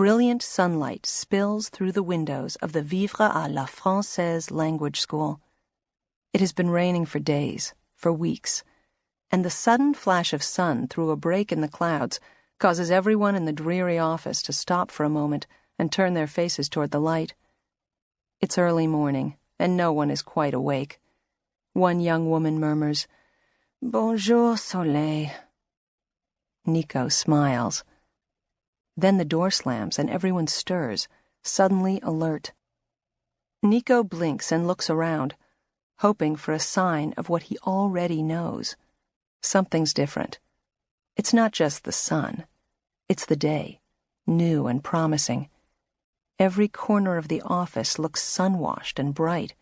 Brilliant sunlight spills through the windows of the Vivre à la Française language school. It has been raining for days, for weeks, and the sudden flash of sun through a break in the clouds causes everyone in the dreary office to stop for a moment and turn their faces toward the light. It's early morning, and no one is quite awake. One young woman murmurs, "Bonjour, soleil." Nico smiles. Then the door slams and everyone stirs, suddenly alert. Nico blinks and looks around, hoping for a sign of what he already knows. Something's different. It's not just the sun. It's the day, new and promising. Every corner of the office looks sun-washed and bright.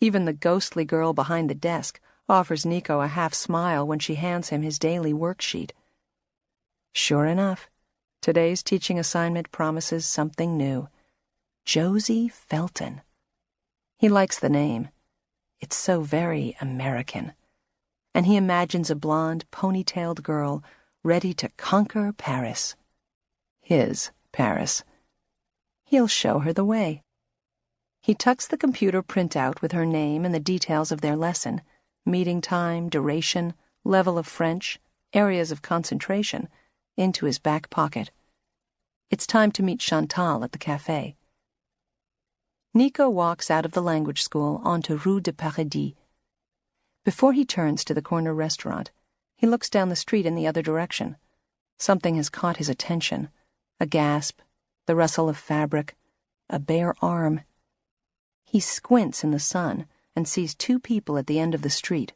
Even the ghostly girl behind the desk offers Nico a half-smile when she hands him his daily worksheet. Sure enough, today's teaching assignment promises something new. Josie Felton. He likes the name. It's so very American. And he imagines a blonde, ponytailed girl ready to conquer Paris. His Paris. He'll show her the way. He tucks the computer printout with her name and the details of their lesson, meeting time, duration, level of French, areas of concentration, into his back pocket. It's time to meet Chantal at the cafe. Nico walks out of the language school onto Rue de Paradis. Before he turns to the corner restaurant, he looks down the street in the other direction. Something has caught his attention. A gasp, the rustle of fabric, a bare arm. He squints in the sun and sees two people at the end of the street.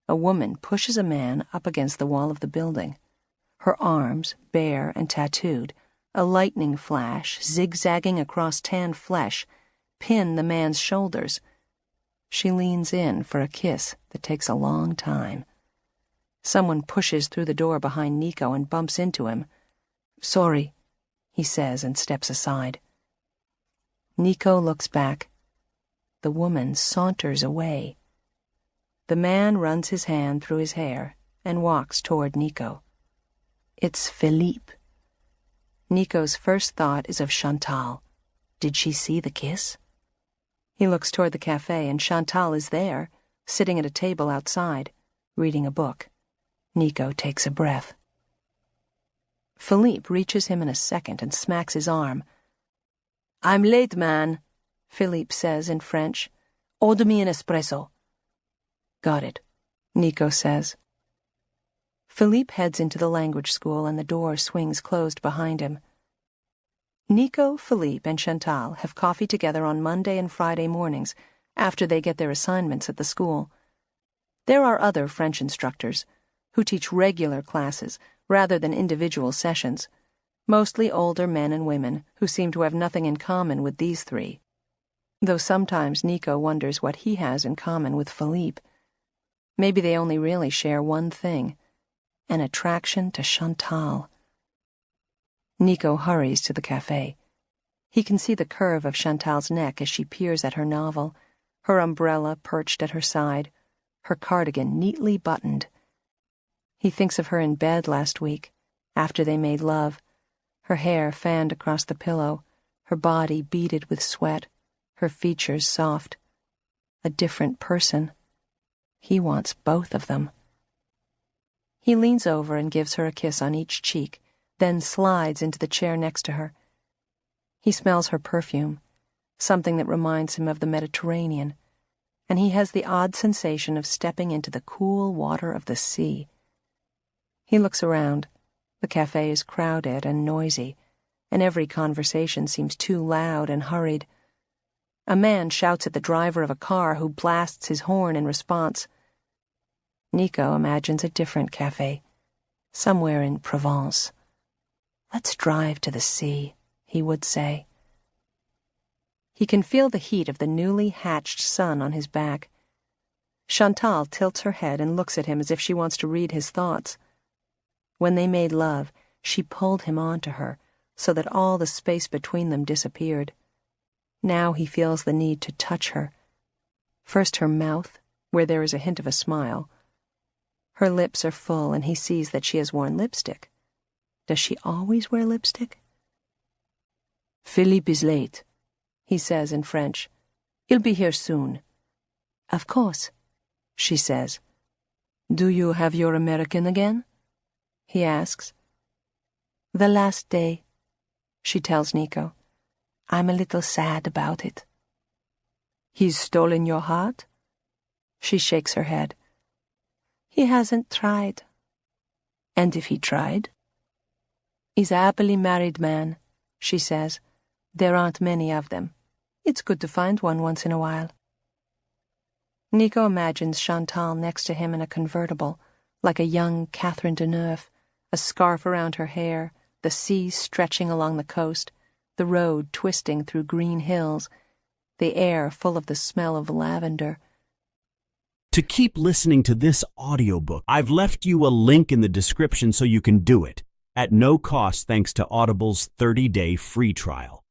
A woman pushes a man up against the wall of the building. Her arms, bare and tattooed, a lightning flash zigzagging across tan flesh, pin the man's shoulders. She leans in for a kiss that takes a long time. Someone pushes through the door behind Nico and bumps into him. "Sorry," he says and steps aside. Nico looks back. The woman saunters away. The man runs his hand through his hair and walks toward Nico. It's Philippe. Nico's first thought is of Chantal. Did she see the kiss? He looks toward the cafe and Chantal is there, sitting at a table outside, reading a book. Nico takes a breath. Philippe reaches him in a second and smacks his arm. "I'm late, man," Philippe says in French. "Order me an espresso." "Got it," Nico says. Philippe heads into the language school and the door swings closed behind him. Nico, Philippe, and Chantal have coffee together on Monday and Friday mornings after they get their assignments at the school. There are other French instructors who teach regular classes rather than individual sessions, mostly older men and women who seem to have nothing in common with these three, though sometimes Nico wonders what he has in common with Philippe. Maybe they only really share one thing, an attraction to Chantal. Nico hurries to the cafe. He can see the curve of Chantal's neck as she peers at her novel, her umbrella perched at her side, her cardigan neatly buttoned. He thinks of her in bed last week, after they made love, her hair fanned across the pillow, her body beaded with sweat, her features soft. A different person. He wants both of them. He leans over and gives her a kiss on each cheek, then slides into the chair next to her. He smells her perfume, something that reminds him of the Mediterranean, and he has the odd sensation of stepping into the cool water of the sea. He looks around. The cafe is crowded and noisy, and every conversation seems too loud and hurried. A man shouts at the driver of a car who blasts his horn in response. Nico imagines a different cafe, somewhere in Provence. "Let's drive to the sea," he would say. He can feel the heat of the newly hatched sun on his back. Chantal tilts her head and looks at him as if she wants to read his thoughts. When they made love, she pulled him onto her so that all the space between them disappeared. Now he feels the need to touch her. First her mouth, where there is a hint of a smile. Her lips are full and he sees that she has worn lipstick. Does she always wear lipstick? Philippe is late, he says in French. He'll be here soon. Of course, she says. Do you have your American again? He asks. The last day, she tells Nico. I'm a little sad about it. He's stolen your heart? She shakes her head. He hasn't tried. And if he tried? He's a happily married man, she says. There aren't many of them. It's good to find one once in a while. Nico imagines Chantal next to him in a convertible, like a young Catherine Deneuve, a scarf around her hair, the sea stretching along the coast, the road twisting through green hills, the air full of the smell of lavender. To keep listening to this audiobook, I've left you a link in the description so you can do it, at no cost thanks to Audible's 30-day free trial.